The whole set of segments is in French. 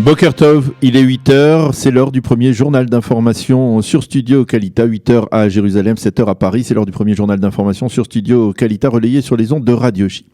Boker Tov, il est 8h, c'est l'heure du premier journal d'information sur Studio Kalita, 8h à Jérusalem, 7h à Paris, c'est l'heure du premier journal d'information sur Studio Kalita relayé sur les ondes de Radio J.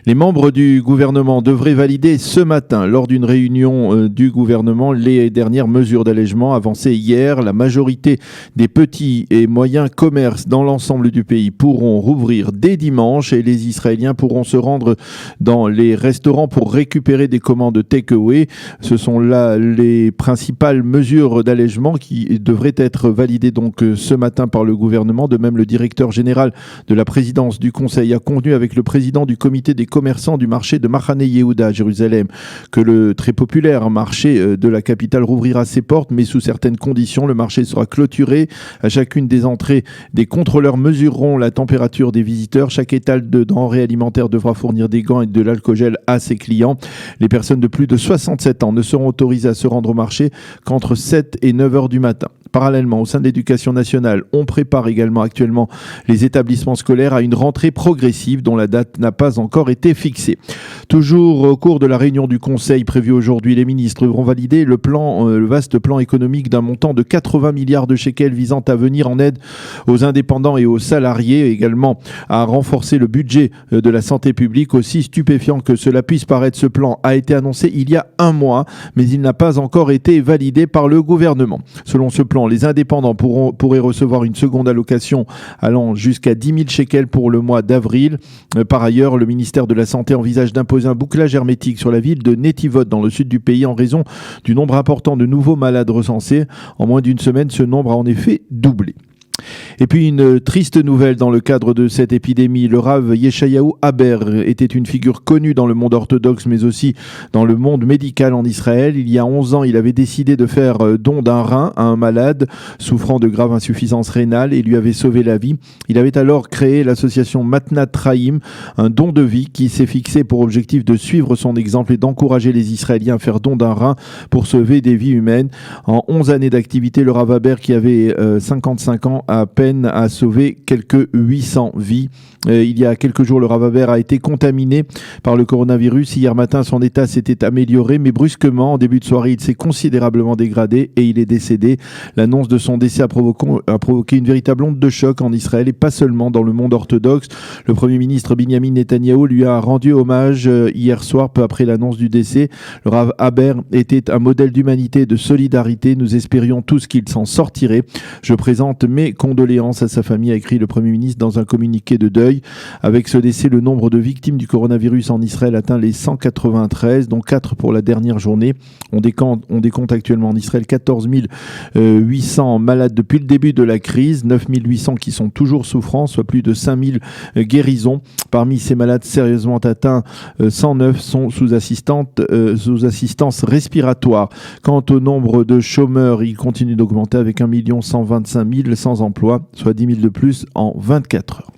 Les membres du gouvernement devraient valider ce matin, lors d'une réunion du gouvernement, les dernières mesures d'allègement avancées hier. La majorité des petits et moyens commerces dans l'ensemble du pays pourront rouvrir dès dimanche et les Israéliens pourront se rendre dans les restaurants pour récupérer des commandes take-away. Ce sont là les principales mesures d'allègement qui devraient être validées donc ce matin par le gouvernement. De même, le directeur général de la présidence du Conseil a convenu avec le président du comité des commerçants du marché de Machane Yehuda à Jérusalem que le très populaire marché de la capitale rouvrira ses portes, mais sous certaines conditions. Le marché sera clôturé. À chacune des entrées, des contrôleurs mesureront la température des visiteurs. Chaque étal de denrées alimentaires devra fournir des gants et de l'alcool à ses clients. Les personnes de plus de 67 ans ne seront autorisées à se rendre au marché qu'entre 7 et 9 heures du matin. Parallèlement, au sein de l'éducation nationale, on prépare également actuellement les établissements scolaires à une rentrée progressive dont la date n'a pas encore été fixée. Toujours au cours de la réunion du Conseil prévue aujourd'hui, les ministres devront valider le vaste plan économique d'un montant de 80 milliards de shekels visant à venir en aide aux indépendants et aux salariés, également à renforcer le budget de la santé publique. Aussi stupéfiant que cela puisse paraître, ce plan a été annoncé il y a un mois, mais il n'a pas encore été validé par le gouvernement. Selon ce plan, les indépendants pourraient recevoir une seconde allocation allant jusqu'à 10 000 shekels pour le mois d'avril. Par ailleurs, le ministère de la Santé envisage d'imposer un bouclage hermétique sur la ville de Netivot dans le sud du pays en raison du nombre important de nouveaux malades recensés. En moins d'une semaine, ce nombre a en effet doublé. Et puis une triste nouvelle dans le cadre de cette épidémie. Le Rav Yeshayahu Haber était une figure connue dans le monde orthodoxe mais aussi dans le monde médical en Israël. Il y a 11 ans, il avait décidé de faire don d'un rein à un malade souffrant de grave insuffisance rénale et lui avait sauvé la vie. Il avait alors créé l'association Matnat Traim, un don de vie qui s'est fixé pour objectif de suivre son exemple et d'encourager les Israéliens à faire don d'un rein pour sauver des vies humaines. En 11 années d'activité, le Rav Haber, qui avait 55 ans, à peine a sauvé quelques 800 vies. Il y a quelques jours, le Rav Haber a été contaminé par le coronavirus. Hier matin, son état s'était amélioré, mais brusquement, en début de soirée, il s'est considérablement dégradé et il est décédé. L'annonce de son décès a provoqué une véritable onde de choc en Israël et pas seulement dans le monde orthodoxe. Le Premier ministre Binyamin Netanyahou lui a rendu hommage hier soir, peu après l'annonce du décès. Le Rav Haber était un modèle d'humanité et de solidarité. Nous espérions tous qu'il s'en sortirait. Je présente mes condoléances à sa famille, a écrit le Premier ministre dans un communiqué de deuil. Avec ce décès, le nombre de victimes du coronavirus en Israël atteint les 193, dont 4 pour la dernière journée. On décompte actuellement en Israël 14 800 malades depuis le début de la crise, 9 800 qui sont toujours souffrants, soit plus de 5 000 guérisons. Parmi ces malades sérieusement atteints, 109 sont sous assistance respiratoire. Quant au nombre de chômeurs, il continue d'augmenter avec 1 125 000 sans emploi, soit 10 000 de plus en 24 heures.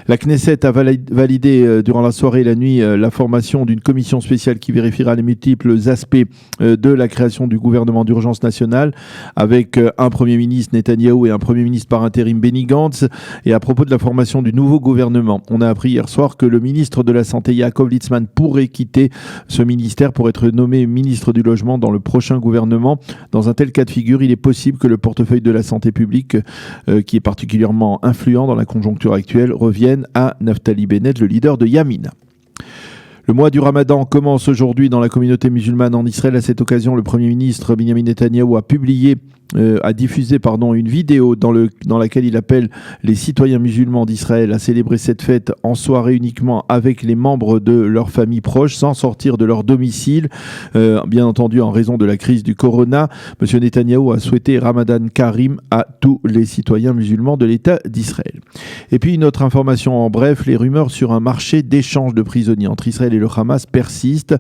La Knesset a validé durant la soirée et la nuit la formation d'une commission spéciale qui vérifiera les multiples aspects de la création du gouvernement d'urgence nationale avec un Premier ministre Netanyahou et un Premier ministre par intérim Benny Gantz. Et à propos de la formation du nouveau gouvernement, on a appris hier soir que le ministre de la Santé Yaakov Litzman pourrait quitter ce ministère pour être nommé ministre du Logement dans le prochain gouvernement. Dans un tel cas de figure, il est possible que le portefeuille de la santé publique, qui est particulièrement influent dans la conjoncture actuelle, reviennent à Naftali Bennett, le leader de Yamina. Le mois du Ramadan commence aujourd'hui dans la communauté musulmane en Israël. À cette occasion, le Premier ministre Binyamin Netanyahou a diffusé une vidéo dans laquelle il appelle les citoyens musulmans d'Israël à célébrer cette fête en soirée uniquement avec les membres de leur famille proche, sans sortir de leur domicile. Bien entendu, en raison de la crise du corona, M. Netanyahou a souhaité Ramadan Karim à tous les citoyens musulmans de l'État d'Israël. Et puis une autre information en bref, les rumeurs sur un marché d'échange de prisonniers entre Israël et le Hamas persistent.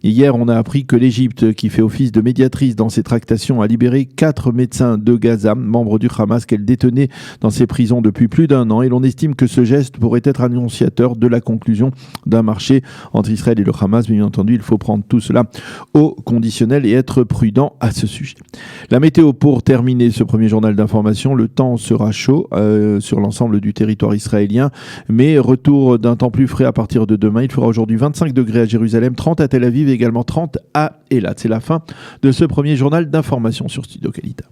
Hier, on a appris que l'Égypte, qui fait office de médiatrice dans ces tractations, a libéré 4 médecin de Gaza, membre du Hamas, qu'elle détenait dans ses prisons depuis plus d'1 an. Et l'on estime que ce geste pourrait être annonciateur de la conclusion d'un marché entre Israël et le Hamas. Bien entendu, il faut prendre tout cela au conditionnel et être prudent à ce sujet. La météo pour terminer ce premier journal d'information. Le temps sera chaud sur l'ensemble du territoire israélien, mais retour d'un temps plus frais à partir de demain. Il fera aujourd'hui 25 degrés à Jérusalem, 30 à Tel Aviv et également 30 à Eilat. C'est la fin de ce premier journal d'information sur Studio Qualité.